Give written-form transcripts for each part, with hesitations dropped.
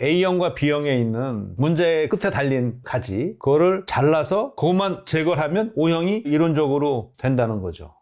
A형과 B형에 있는 문제의 끝에 달린 가지, 그거를 잘라서 그것만 제거를 하면 O형이 이론적으로 된다는 거죠.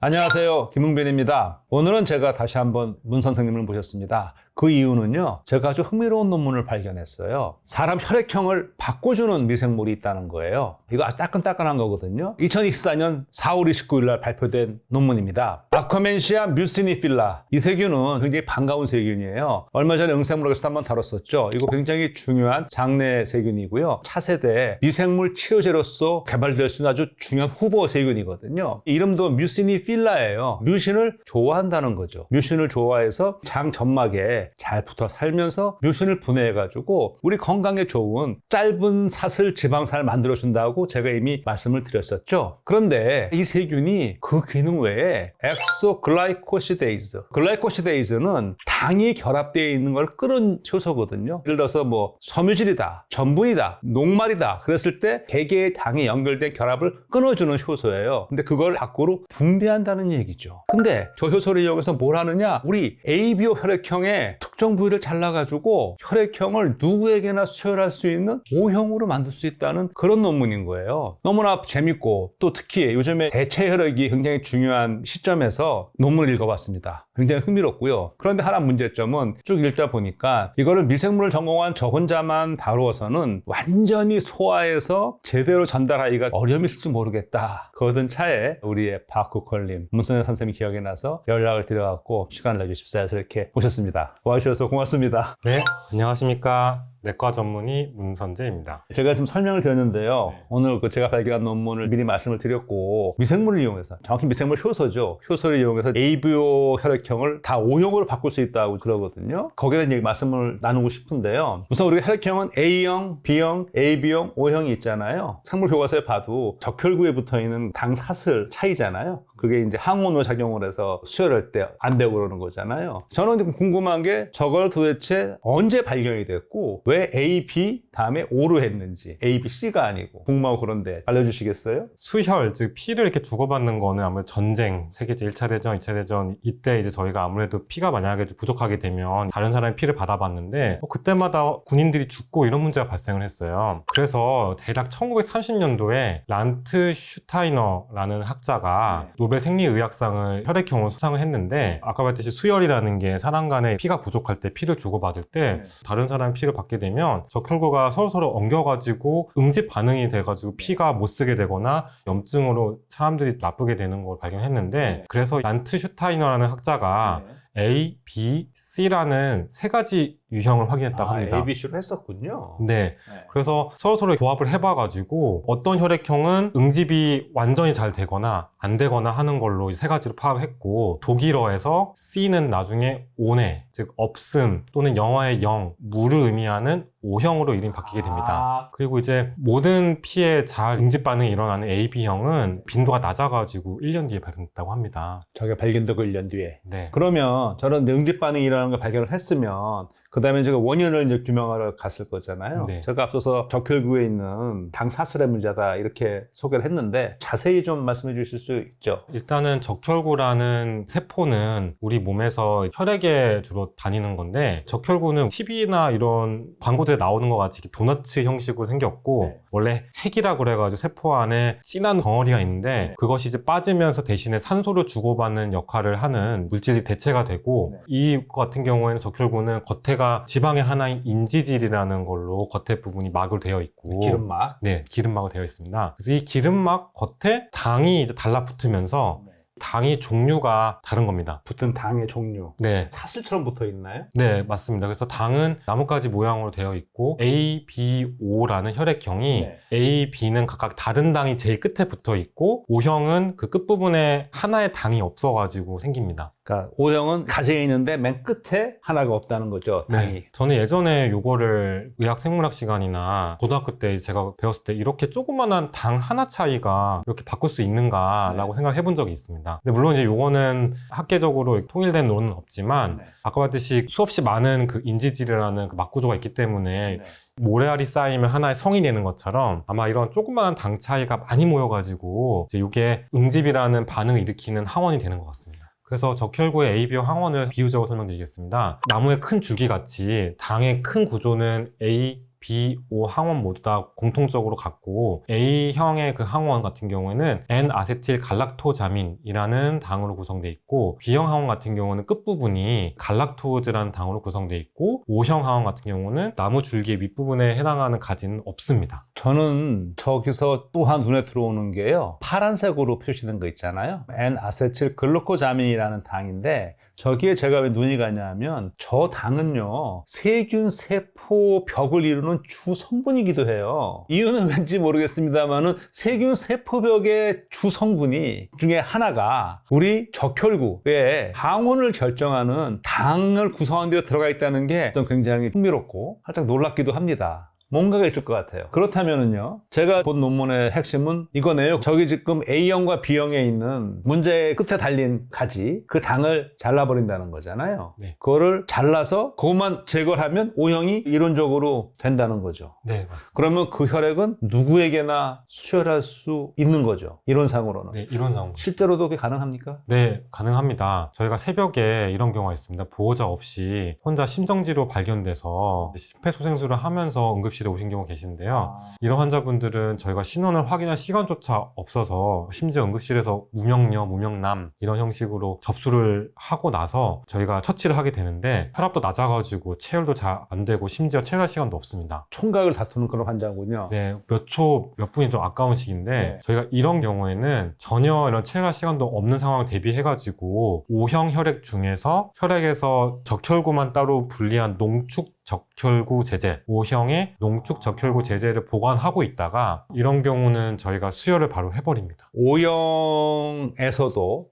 안녕하세요, 김웅변입니다. 오늘은 제가 다시 한번 문 선생님을 모셨습니다. 그 이유는요, 제가 아주 흥미로운 논문을 발견했어요. 사람 혈액형을 바꿔주는 미생물이 있다는 거예요. 이거 아주 따끈따끈한 거거든요. 2024년 4월 29일 날 발표된 논문입니다. 아커멘시아 뮤시니필라. 이 세균은 굉장히 반가운 세균이에요. 얼마 전에 응생물학에서 한번 다뤘었죠. 이거 굉장히 중요한 장내 세균이고요. 차세대 미생물 치료제로서 개발될 수 있는 아주 중요한 후보 세균이거든요. 이름도 뮤시니필라예요. 뮤신을 좋아한다는 거죠. 뮤신을 좋아해서 장 점막에 잘 붙어 살면서 뮤신을 분해해가지고 우리 건강에 좋은 짧은 사슬 지방산을 만들어준다고 제가 이미 말씀을 드렸었죠. 그런데 이 세균이 그 기능 외에 엑소글라이코시데이즈, 글라이코시데이즈는 당이 결합되어 있는 걸 끄는 효소거든요. 예를 들어서 뭐 섬유질이다, 전분이다, 녹말이다 그랬을 때 개개의 당이 연결된 결합을 끊어주는 효소예요. 근데 그걸 밖으로 분비한다는 얘기죠. 근데 저 효소를 이용해서 뭘 하느냐, 우리 ABO 혈액형의 특정 부위를 잘라가지고 혈액형을 누구에게나 수혈할 수 있는 O형으로 만들 수 있다는 그런 논문인 거예요. 너무나 재밌고, 또 특히 요즘에 대체 혈액이 굉장히 중요한 시점에서 논문을 읽어봤습니다. 굉장히 흥미롭고요. 그런데 하나 문제점은 쭉 읽다 보니까 이거를 미생물을 전공한 저 혼자만 다루어서는 완전히 소화해서 제대로 전달하기가 어려움이 있을지 모르겠다. 그러던 차에 우리의 박국걸님, 문선영 선생님이 기억이 나서 연락을 드려갖고 시간을 내주십사 해서 이렇게 모셨습니다. 와주셔서 고맙습니다. 네, 안녕하십니까. 내과 전문의 문선재입니다. 제가 지금 설명을 드렸는데요. 네. 오늘 제가 발견한 논문을 미리 말씀을 드렸고, 미생물을 이용해서, 정확히 미생물 효소죠. 효소를 이용해서 ABO 혈액형을 다 O형으로 바꿀 수 있다고 그러거든요. 거기에 대한 얘기 말씀을 나누고 싶은데요. 우선 우리가 혈액형은 A형, B형, AB형, O형이 있잖아요. 생물 교과서에 봐도 적혈구에 붙어 있는 당 사슬 차이잖아요. 그게 이제 항원으로 작용을 해서 수혈할 때 안 되고 그러는 거잖아요. 저는 궁금한 게 저걸 도대체 언제 발견이 됐고 왜 A, B 다음에 O로 했는지, A, B, C가 아니고 궁금하고 그런데 알려주시겠어요? 수혈, 즉 피를 이렇게 주고받는 거는 아무래도 전쟁, 세계제 1차 대전, 2차 대전 이때 이제 저희가 아무래도 피가 만약에 부족하게 되면 다른 사람의 피를 받아봤는데 그때마다 군인들이 죽고 이런 문제가 발생을 했어요. 그래서 대략 1930년도에 란트 슈타이너라는 학자가 노벨 생리의학상을 혈액형으로 수상을 했는데, 아까 말했듯이 수혈이라는 게 사람 간에 피가 부족할 때 피를 주고받을 때 다른 사람의 피를 받게 되면 적혈구가 서로서로 엉겨가지고 응집 반응이 돼가지고 피가 못 쓰게 되거나 염증으로 사람들이 나쁘게 되는 걸 발견했는데, 그래서 란트 슈타이너라는 학자가 A, B, C라는 세 가지 유형을 확인했다고 합니다. A, B, C로 했었군요. 네. 그래서 서로서로 조합을 해봐가지고 어떤 혈액형은 응집이 완전히 잘 되거나 안 되거나 하는 걸로 세 가지로 파악했고, 독일어에서 C는 나중에 오네, 즉 없음 또는 영어의 영, 무를 의미하는 O형으로 이름이 바뀌게 됩니다. 그리고 이제 모든 피에 잘 응집 반응이 일어나는 AB형은 빈도가 낮아가지고 1년 뒤에 발견됐다고 합니다. 저게 발견되고 1년 뒤에. 네. 그러면 저런 응집 반응이 일어나는 걸 발견을 했으면 그 다음에 제가 원인을 이제 규명하러 갔을 거잖아요. 네. 제가 앞서서 적혈구에 있는 당 사슬의 문제다 이렇게 소개를 했는데 자세히 좀 말씀해 주실 수 있죠? 일단은 적혈구라는 세포는 우리 몸에서 혈액에 주로 다니는 건데, 적혈구는 TV나 이런 광고들에 나오는 것 같이 도너츠 형식으로 생겼고, 원래 핵이라고 그래가지고 세포 안에 진한 덩어리가 있는데 그것이 이제 빠지면서 대신에 산소를 주고받는 역할을 하는 물질이 대체가 되고, 이 같은 경우에는 적혈구는 겉에가 지방의 하나인 인지질이라는 걸로 겉에 부분이 막으로 되어 있고, 기름막. 네, 기름막으로 되어 있습니다. 그래서 이 기름막 겉에 당이 이제 달라붙으면서 당이 종류가 다른 겁니다. 붙은 당의 종류. 네. 사슬처럼 붙어 있나요? 네, 맞습니다. 그래서 당은 나뭇가지 모양으로 되어 있고, A, B, O라는 혈액형이 A, B는 각각 다른 당이 제일 끝에 붙어 있고, O형은 그 끝부분에 하나의 당이 없어가지고 생깁니다. 그러니까 O형은 가지고 있는데 맨 끝에 하나가 없다는 거죠, 당이. 네. 저는 예전에 요거를 의학 생물학 시간이나 고등학교 때 제가 배웠을 때 이렇게 조그만한 당 하나 차이가 이렇게 바꿀 수 있는가라고 생각을 해본 적이 있습니다. 근데 물론 이제 요거는 학계적으로 통일된 논은 없지만, 아까 봤듯이 수없이 많은 그 인지질이라는 그 막구조가 있기 때문에 모래알이 쌓이면 하나의 성이 되는 것처럼 아마 이런 조그마한 당 차이가 많이 모여가지고 이제 이게 응집이라는 반응을 일으키는 항원이 되는 것 같습니다. 그래서 적혈구의 ABO 항원을 비유적으로 설명드리겠습니다. 나무의 큰 줄기같이 당의 큰 구조는 A, B, O 항원 모두 다 공통적으로 같고 A형의 그 항원 같은 경우에는 N-아세틸-갈락토자민이라는 당으로 구성되어 있고 B형 항원 같은 경우는 끝부분이 갈락토즈라는 당으로 구성되어 있고 O형 항원 같은 경우는 나무 줄기의 윗부분에 해당하는 가지는 없습니다. 저는 저기서 또한 눈에 들어오는 게요. 파란색으로 표시된 거 있잖아요. N-아세틸글루코자민이라는 당인데 저기에 제가 왜 눈이 가냐면 저 당은요. 세균 세포 벽을 이루는 주 성분이기도 해요. 이유는 왠지 모르겠습니다만은 세균 세포벽의 주 성분이 중에 하나가 우리 적혈구의 항원을 결정하는 당을 구성하는 데 들어가 있다는 게 굉장히 흥미롭고 살짝 놀랍기도 합니다. 뭔가가 있을 것 같아요. 그렇다면은요, 제가 본 논문의 핵심은 이거네요. 저기 지금 A형과 B형에 있는 문제의 끝에 달린 가지, 그 당을 잘라버린다는 거잖아요. 네. 그거를 잘라서 그것만 제거하면 O형이 이론적으로 된다는 거죠. 네, 맞습니다. 그러면 그 혈액은 누구에게나 수혈할 수 있는 거죠. 이론상으로는. 네, 이론상. 실제로도 그게 가능합니까? 네, 가능합니다. 저희가 새벽에 이런 경우가 있습니다. 보호자 없이 혼자 심정지로 발견돼서 심폐소생술을 하면서 응급실에 오신 경우 계신데요. 이런 환자분들은 저희가 신원을 확인할 시간조차 없어서 심지어 응급실에서 무명녀, 무명남 이런 형식으로 접수를 하고 나서 저희가 처치를 하게 되는데 혈압도 낮아가지고 체열도 잘 안 되고 심지어 체열할 시간도 없습니다. 총각을 다투는 그런 환자군요. 네, 몇 초, 몇 분이 좀 아까운 시기인데 네. 저희가 이런 경우에는 전혀 이런 체열할 시간도 없는 상황을 대비해가지고 O형 혈액 중에서 혈액에서 적혈구만 따로 분리한 농축 적혈구 제제, O형의 농축 적혈구 제제를 보관하고 있다가 이런 경우는 저희가 수혈을 바로 해버립니다. O형에서도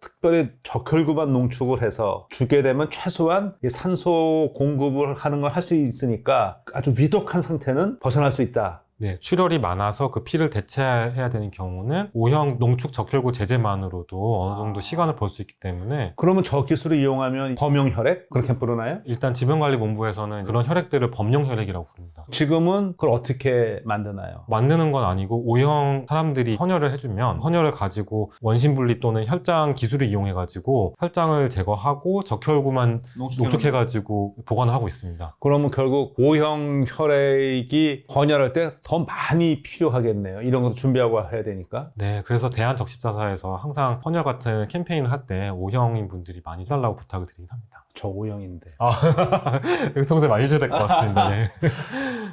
특별히 적혈구만 농축을 해서 주게 되면 최소한 이 산소 공급을 하는 걸 할 수 있으니까 아주 위독한 상태는 벗어날 수 있다. 네, 출혈이 많아서 그 피를 대체해야 되는 경우는 O형 농축 적혈구 제제만으로도 어느 정도 시간을 벌 수 있기 때문에 그러면 저 기술을 이용하면 범용 혈액? 그렇게 부르나요? 일단 질병관리본부에서는 그런 혈액들을 범용 혈액이라고 부릅니다. 지금은 그걸 어떻게 만드나요? 만드는 건 아니고 O형 사람들이 헌혈을 해주면 헌혈을 가지고 원심분리 또는 혈장 기술을 이용해가지고 혈장을 제거하고 적혈구만 농축해가지고 보관을 하고 있습니다. 그러면 결국 O형 혈액이 헌혈할 때 더 많이 필요하겠네요. 이런 것도 준비하고 해야 되니까. 네, 그래서 대한적십자사에서 항상 헌혈 같은 캠페인을 할 때 O형인 분들이 많이 해달라고 부탁을 드리긴 합니다. 저 O형인데. 평소에 많이 해줘야 될 것 같습니다. 네.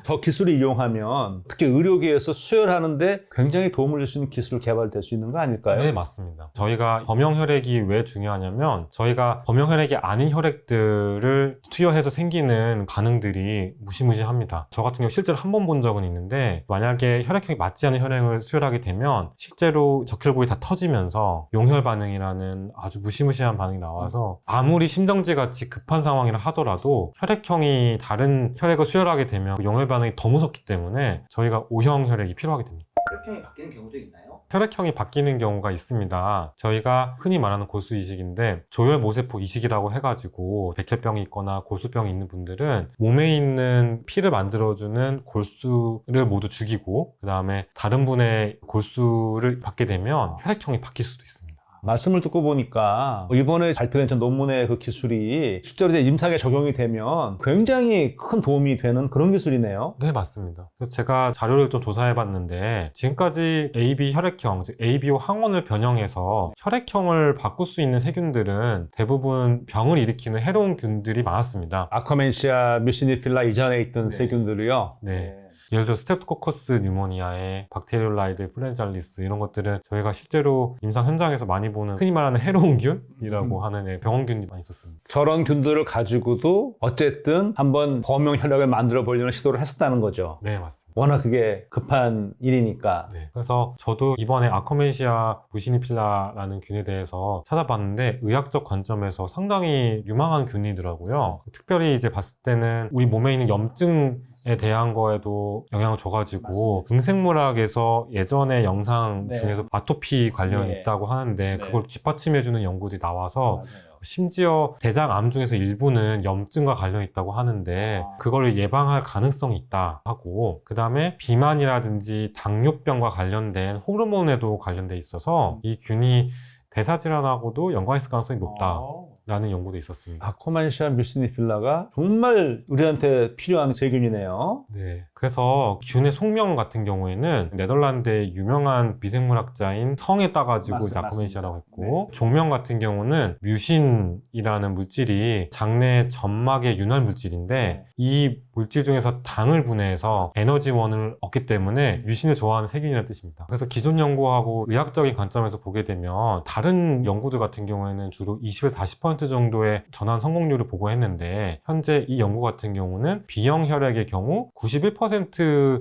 저 기술을 이용하면 특히 의료계에서 수혈하는데 굉장히 도움을 줄 수 있는 기술 개발될 수 있는 거 아닐까요? 네, 맞습니다. 저희가 범용 혈액이 왜 중요하냐면 저희가 범용 혈액이 아닌 혈액들을 투여해서 생기는 반응들이 무시무시합니다. 저 같은 경우 실제로 한 번 본 적은 있는데 만약에 혈액형이 맞지 않은 혈액을 수혈하게 되면 실제로 적혈구이 다 터지면서 용혈 반응이라는 아주 무시무시한 반응이 나와서 아무리 심정지 같이 급한 상황이라 하더라도 혈액형이 다른 혈액을 수혈하게 되면 그 용혈 반응이 더 무섭기 때문에 저희가 O형 혈액이 필요하게 됩니다. 혈액형이 바뀌는 경우도 있나요? 혈액형이 바뀌는 경우가 있습니다. 저희가 흔히 말하는 골수 이식인데 조혈 모세포 이식이라고 해가지고 백혈병이 있거나 골수병이 있는 분들은 몸에 있는 피를 만들어주는 골수를 모두 죽이고 그 다음에 다른 분의 골수를 받게 되면 혈액형이 바뀔 수도 있습니다. 말씀을 듣고 보니까 이번에 발표된 저 논문의 그 기술이 실제로 이제 임상에 적용이 되면 굉장히 큰 도움이 되는 그런 기술이네요. 네, 맞습니다. 그래서 제가 자료를 좀 조사해봤는데 지금까지 AB 혈액형, 즉 ABO 항원을 변형해서 혈액형을 바꿀 수 있는 세균들은 대부분 병을 일으키는 해로운 균들이 많았습니다. 아카멘시아 뮤시니필라 이전에 있던 네. 세균들이요. 네. 예를 들어 스텝토코커스 뉴모니아에 박테리올라이드 플렌잘리스 이런 것들은 저희가 실제로 임상 현장에서 많이 보는 흔히 말하는 해로운 균이라고 하는 병원균이 많이 있었습니다. 저런 균들을 가지고도 어쨌든 한번 범용 혈액을 만들어 보려는 시도를 했었다는 거죠. 네, 맞습니다. 워낙 그게 급한 일이니까. 네. 그래서 저도 이번에 아커멘시아 무시니필라라는 균에 대해서 찾아봤는데 의학적 관점에서 상당히 유망한 균이더라고요. 특별히 이제 봤을 때는 우리 몸에 있는 염증에 대한 거에도 영향을 줘가지고 응생물학에서 예전의 영상 네. 중에서 아토피 관련이 네. 있다고 하는데 네. 그걸 뒷받침해주는 연구들이 나와서 맞아요. 심지어 대장암 중에서 일부는 염증과 관련이 있다고 하는데 그걸 예방할 가능성이 있다 하고 그 다음에 비만이라든지 당뇨병과 관련된 호르몬에도 관련돼 있어서 이 균이 대사질환하고도 연관이 있을 가능성이 높다라는 연구도 있었습니다. 아코멘시아 뮤시니필라가 정말 우리한테 필요한 세균이네요. 네. 그래서 균의 속명 같은 경우에는 네덜란드의 유명한 미생물학자인 성에 따가지고 이제 아코멘시아라고 했고, 종명 같은 경우는 뮤신이라는 물질이 장내 점막의 윤활 물질인데 이 물질 중에서 당을 분해해서 에너지원을 얻기 때문에 뮤신을 좋아하는 세균이라는 뜻입니다. 그래서 기존 연구하고 의학적인 관점에서 보게 되면 다른 연구들 같은 경우에는 주로 20에서 40% 정도의 전환 성공률을 보고했는데, 현재 이 연구 같은 경우는 B형 혈액의 경우 91%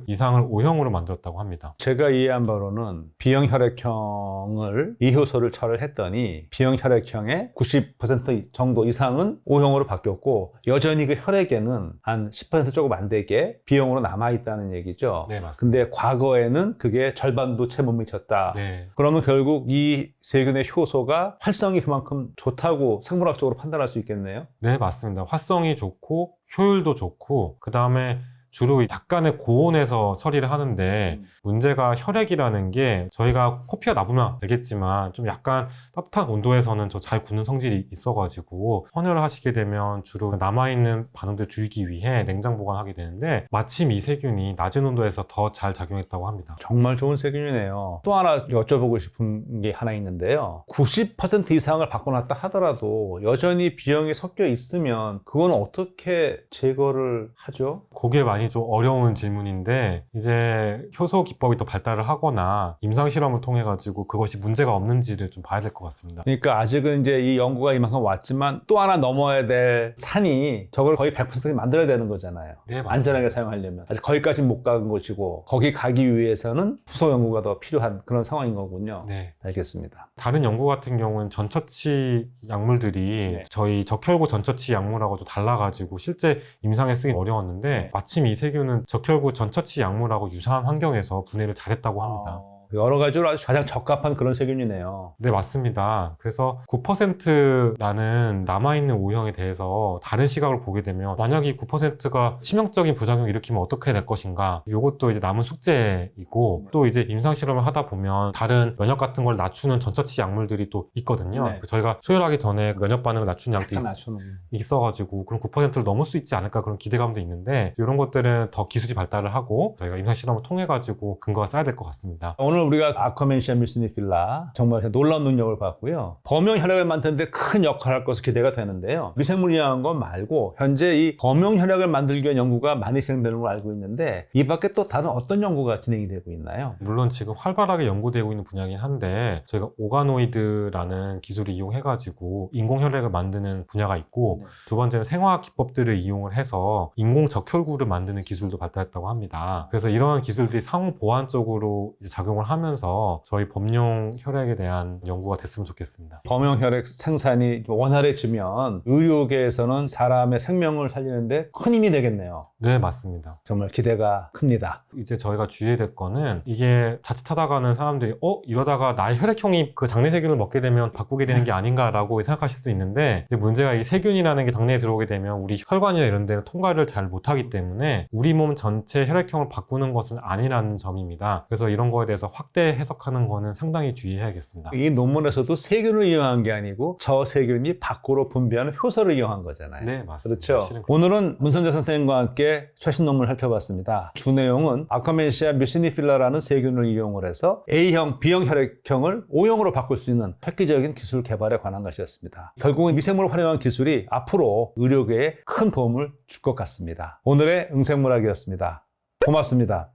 이상을 O형으로 만들었다고 합니다. 제가 이해한 바로는 B형 혈액형을 이 효소를 처리를 했더니 B형 혈액형의 90% 정도 이상은 O형으로 바뀌었고, 여전히 그 혈액에는 한 10% 조금 안 되게 B형으로 남아있다는 얘기죠. 네, 맞습니다. 근데 과거에는 그게 절반도 채 못 미쳤다. 네. 그러면 결국 이 세균의 효소가 활성이 그만큼 좋다고 생물학적으로 판단할 수 있겠네요. 네, 맞습니다. 활성이 좋고 효율도 좋고, 그 다음에 주로 약간의 고온에서 처리를 하는데, 문제가 혈액이라는 게 저희가 커피가 나보면 알겠지만 좀 약간 따뜻한 온도에서는 저 잘 굳는 성질이 있어가지고 헌혈을 하시게 되면 주로 남아있는 반응들 줄이기 위해 냉장 보관하게 되는데, 마침 이 세균이 낮은 온도에서 더 잘 작용했다고 합니다. 정말 좋은 세균이네요. 또 하나 여쭤보고 싶은 게 하나 있는데요. 90% 이상을 바꿔놨다 하더라도 여전히 B형이 섞여 있으면 그건 어떻게 제거를 하죠? 그게 많이 좀 어려운 질문인데, 이제 효소 기법이 더 발달을 하거나 임상 실험을 통해 가지고 그것이 문제가 없는지를 좀 봐야 될 것 같습니다. 그러니까 아직은 이제 이 연구가 이만큼 왔지만 또 하나 넘어야 될 산이, 저걸 거의 100% 만들어야 되는 거잖아요. 네, 맞습니다. 안전하게 사용하려면. 아직 거기까지는 못 간 것이고, 거기 가기 위해서는 후속 연구가 더 필요한 그런 상황인 거군요. 네. 알겠습니다. 다른 연구 같은 경우는 전처치 약물들이 저희 적혈구 전처치 약물하고 좀 달라가지고 실제 임상에 쓰기 어려웠는데, 마침 이 세균은 적혈구 전처치 약물하고 유사한 환경에서 분해를 잘했다고 합니다. 여러 가지로 아주 가장 적합한 그런 세균이네요. 네, 맞습니다. 그래서 9%라는 남아있는 O형에 대해서 다른 시각을 보게 되면, 만약 이 9%가 치명적인 부작용을 일으키면 어떻게 될 것인가, 이것도 이제 남은 숙제이고, 또 이제 임상실험을 하다 보면 다른 면역 같은 걸 낮추는 전처치 약물들이 또 있거든요. 네. 저희가 소혈하기 전에 면역 반응을 낮추는 약도 낮추는. 있어가지고 그럼 9%를 넘을 수 있지 않을까, 그런 기대감도 있는데, 이런 것들은 더 기술이 발달을 하고 저희가 임상실험을 통해가지고 근거가 쌓여야 될 것 같습니다. 오늘 우리가 아코멘시아 뮤시니필라 정말 놀라운 능력을 봤고요. 범용 혈액을 만드는데 큰 역할을 할 것으로 기대가 되는데요. 미생물이라는 것 말고 현재 이 범용 혈액을 만들기 위한 연구가 많이 진행되는 걸 알고 있는데, 이 밖에 또 다른 어떤 연구가 진행이 되고 있나요? 물론 지금 활발하게 연구되고 있는 분야긴 한데, 저희가 오가노이드라는 기술을 이용해가지고 인공 혈액을 만드는 분야가 있고, 두 번째는 생화학 기법들을 이용을 해서 인공 적혈구를 만드는 기술도 발달했다고 합니다. 그래서 이러한 기술들이 상호 보완적으로 이제 작용을 하면서 저희 범용 혈액에 대한 연구가 됐으면 좋겠습니다. 범용 혈액 생산이 원활해지면 의료계에서는 사람의 생명을 살리는데 큰 힘이 되겠네요. 네, 맞습니다. 정말 기대가 큽니다. 이제 저희가 주의해야 될 거는, 이게 자칫하다가는 사람들이 이러다가 나의 혈액형이 그 장내 세균을 먹게 되면 바꾸게 되는 게 아닌가라고 생각하실 수도 있는데, 문제가 이 세균이라는 게 장내에 들어오게 되면 우리 혈관이나 이런 데는 통과를 잘 못하기 때문에 우리 몸 전체 혈액형을 바꾸는 것은 아니라는 점입니다. 그래서 이런 거에 대해서 확대 해석하는 거는 상당히 주의해야겠습니다. 이 논문에서도 세균을 이용한 게 아니고 저 세균이 밖으로 분비하는 효소를 이용한 거잖아요. 네, 맞습니다. 그렇죠. 실은 오늘은 문선재 선생님과 함께 최신 논문을 살펴봤습니다. 주 내용은 아코멘시아 뮤시니필라라는 세균을 이용을 해서 A형, B형 혈액형을 O형으로 바꿀 수 있는 획기적인 기술 개발에 관한 것이었습니다. 결국은 미생물을 활용한 기술이 앞으로 의료계에 큰 도움을 줄 것 같습니다. 오늘의 응생물학이었습니다. 고맙습니다.